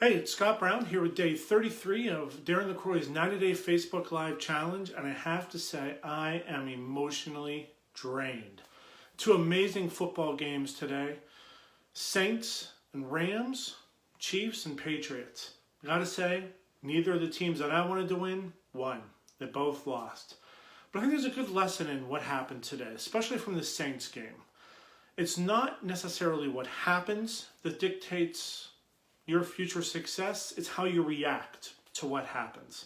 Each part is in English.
Hey, it's Scott Brown here with day 33 of Darren LaCroix's 90-day Facebook Live Challenge, and I have to say I am emotionally drained. Two amazing football games today. Saints and Rams, Chiefs and Patriots. I gotta say, neither of the teams that I wanted to win won. They both lost. But I think there's a good lesson in what happened today, especially from the Saints game. It's not necessarily what happens that dictates your future success, it's how you react to what happens.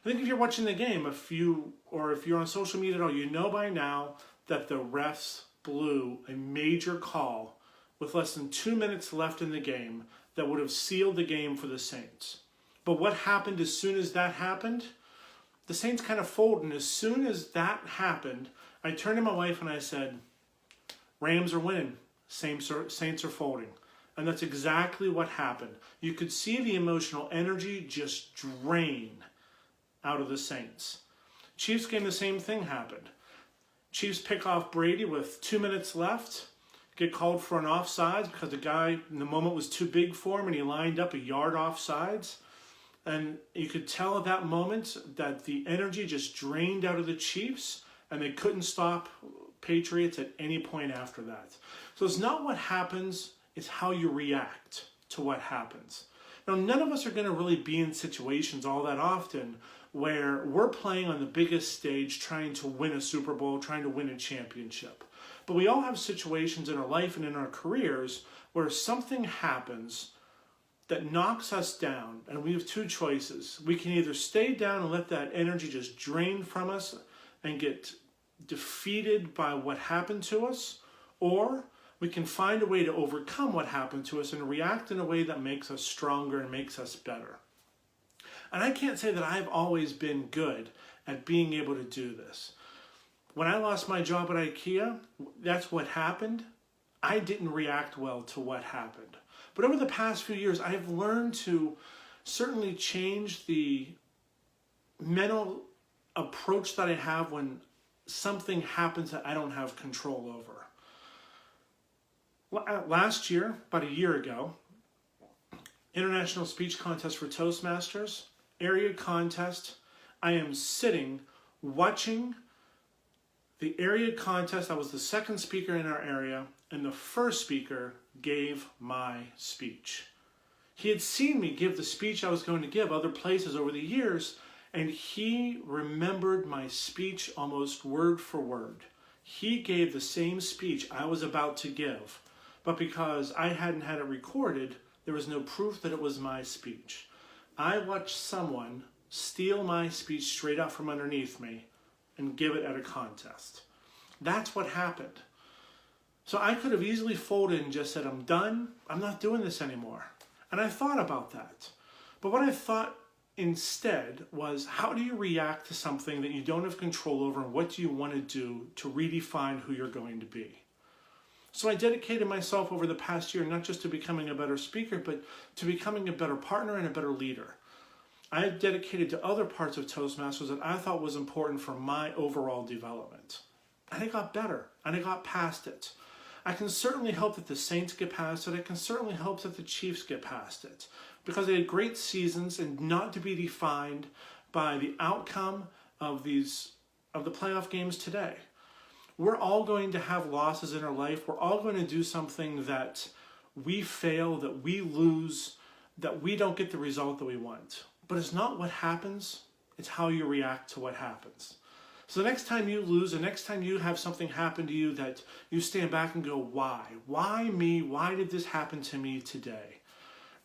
I think if you're watching the game, if you're on social media at all, you know by now that the refs blew a major call with less than 2 minutes left in the game that would have sealed the game for the Saints. But what happened as soon as that happened? The Saints kind of folded, and as soon as that happened, I turned to my wife and I said, Rams are winning, Saints are folding. And that's exactly what happened. You could see the emotional energy just drain out of the Saints. Chiefs game, the same thing happened. Chiefs pick off Brady with 2 minutes left, get called for an offsides because the guy in the moment was too big for him and he lined up a yard offsides. And you could tell at that moment that the energy just drained out of the Chiefs and they couldn't stop Patriots at any point after that. So it's not what happens, it's how you react to what happens. Now, none of us are going to really be in situations all that often where we're playing on the biggest stage trying to win a Super Bowl, trying to win a championship. But we all have situations in our life and in our careers where something happens that knocks us down, and we have two choices. We can either stay down and let that energy just drain from us and get defeated by what happened to us, or we can find a way to overcome what happened to us and react in a way that makes us stronger and makes us better. And I can't say that I've always been good at being able to do this. When I lost my job at IKEA, that's what happened. I didn't react well to what happened. But over the past few years, I've learned to certainly change the mental approach that I have when something happens that I don't have control over. Last year, about a year ago, International Speech Contest for Toastmasters, area contest. I am sitting watching the area contest. I was the second speaker in our area, and the first speaker gave my speech. He had seen me give the speech I was going to give other places over the years, and he remembered my speech almost word for word. He gave the same speech I was about to give. But because I hadn't had it recorded, there was no proof that it was my speech. I watched someone steal my speech straight out from underneath me and give it at a contest. That's what happened. So I could have easily folded and just said, I'm done, I'm not doing this anymore. And I thought about that. But what I thought instead was, how do you react to something that you don't have control over, and what do you want to do to redefine who you're going to be? So I dedicated myself over the past year not just to becoming a better speaker, but to becoming a better partner and a better leader. I have dedicated to other parts of Toastmasters that I thought was important for my overall development. And I got better, and I got past it. I can certainly hope that the Saints get past it. I can certainly hope that the Chiefs get past it, because they had great seasons and not to be defined by the outcome of the playoff games today. We're all going to have losses in our life. We're all going to do something that we fail, that we lose, that we don't get the result that we want. But it's not what happens, it's how you react to what happens. So the next time you lose, the next time you have something happen to you that you stand back and go, why? Why me? Why did this happen to me today?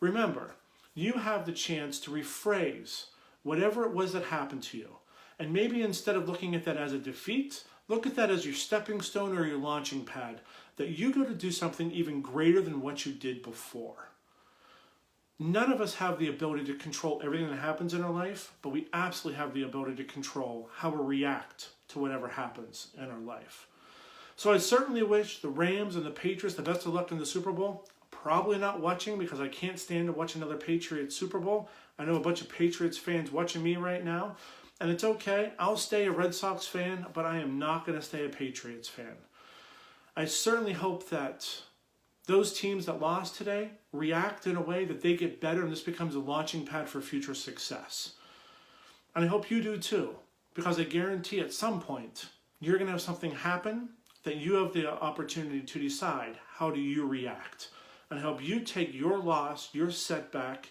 Remember, you have the chance to rephrase whatever it was that happened to you. And maybe instead of looking at that as a defeat, look at that as your stepping stone or your launching pad, that you go to do something even greater than what you did before. None of us have the ability to control everything that happens in our life, but we absolutely have the ability to control how we react to whatever happens in our life. So I certainly wish the Rams and the Patriots the best of luck in the Super Bowl. Probably not watching, because I can't stand to watch another Patriots Super Bowl. I know a bunch of Patriots fans watching me right now. And it's okay, I'll stay a Red Sox fan, but I am not going to stay a Patriots fan. I certainly hope that those teams that lost today react in a way that they get better, and this becomes a launching pad for future success. And I hope you do too, because I guarantee at some point you're going to have something happen that you have the opportunity to decide how do you react. And I hope you take your loss, your setback,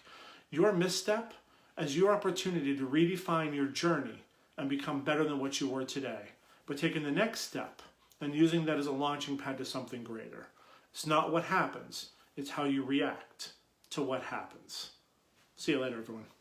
your misstep as your opportunity to redefine your journey and become better than what you were today. But taking the next step and using that as a launching pad to something greater. It's not what happens, it's how you react to what happens. See you later, everyone.